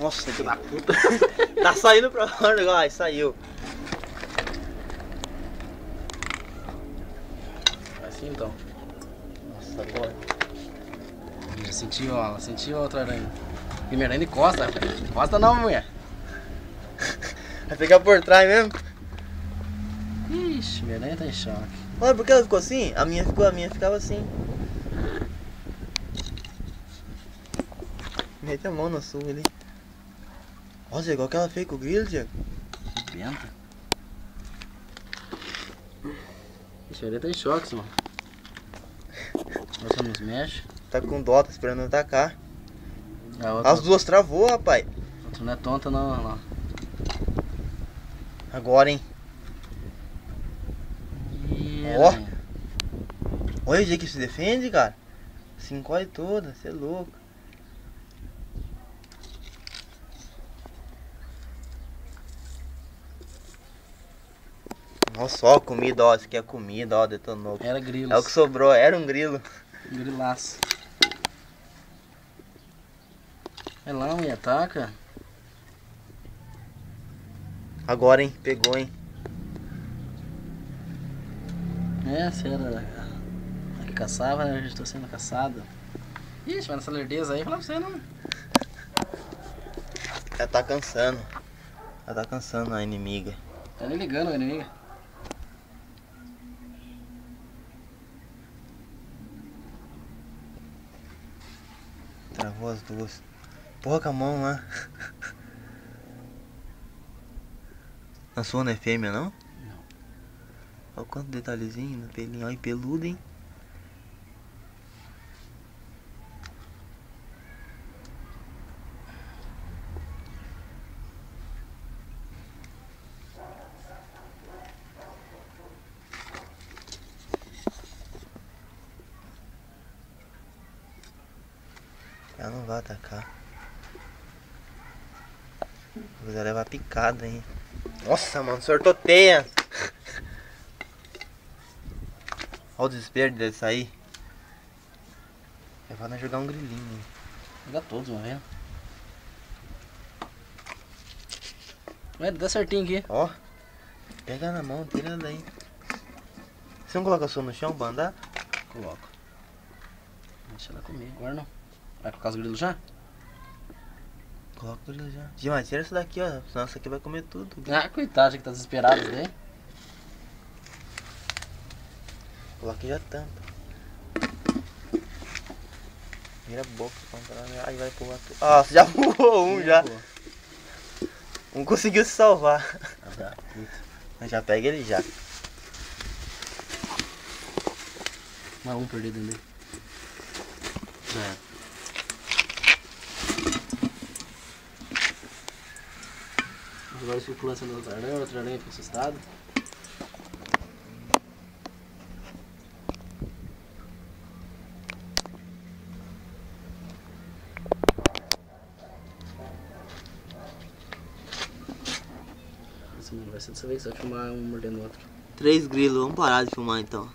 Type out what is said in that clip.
Nossa, que da puta. Tá saindo pra fora agora. Ai, saiu. Assim então. Nossa, agora. Já sentiu, ó. Sentiu a outra aranha. Primeira aranha encosta, rapaz. Encosta não, mulher. Vai pegar por trás mesmo? Ixi, minha aranha tá em choque. Olha, por que ela ficou assim? A minha ficava assim. Mete a mão na sua ali. Nossa, igual que ela fez com o grilo, Diego. Benta. Ixi, minha aranha tá em choque, mano. Ela nos mexe. Tá com dó, tá esperando atacar. A outra, As duas travou, rapaz. a outra não é tonta não, não. Agora, hein. Ó. Olha o jeito que se defende, cara. Se encolhe toda, você é louco. Nossa, ó a comida, ó. Isso aqui é comida, ó, detonou. Era grilo. É o que sobrou, era um grilo. Um grilaço. Vai lá, mulher, ataca. Agora, hein, pegou, hein. É, você era a que caçava, né? Eu estou sendo caçada. Ixi, vai nessa lerdeza aí, fala pra você não. Ela tá cansando. Ela tá cansando a inimiga. Tá nem ligando, inimiga. Travou as duas. Porra com a mão lá. A sua não é fêmea, não? Não. Olha quanto detalhezinho no pelinho. Olha, peludo, hein? Ela não vai atacar. Vou levar picada, hein? Nossa, mano, sortoteia! Olha o desespero dele sair. Vai nós jogar um grilinho. Joga todos, uma vez. Vai, dá certinho aqui. Ó, pega na mão, tira ela daí. Você não coloca a sua no chão pra andar? Coloco. Deixa ela comer, agora não. Vai colocar os grilos já? Coloca o grilo já. Gima, tira essa daqui, ó. Senão essa aqui vai comer tudo. Ah, coitado, que tá desesperado isso daí. Coloca e já tampa. Vira a boca, aí vai pular tudo. Ah, você já voou um já. Pô. Um conseguiu se salvar. Ah, tá. Mas já pega ele já. Mais um perdido ali. Já era. Agora circulação da outra aranha fica assustada. Vai ser dessa vez que você vai filmar um mordendo o outro. 3 grilos, vamos parar de filmar então.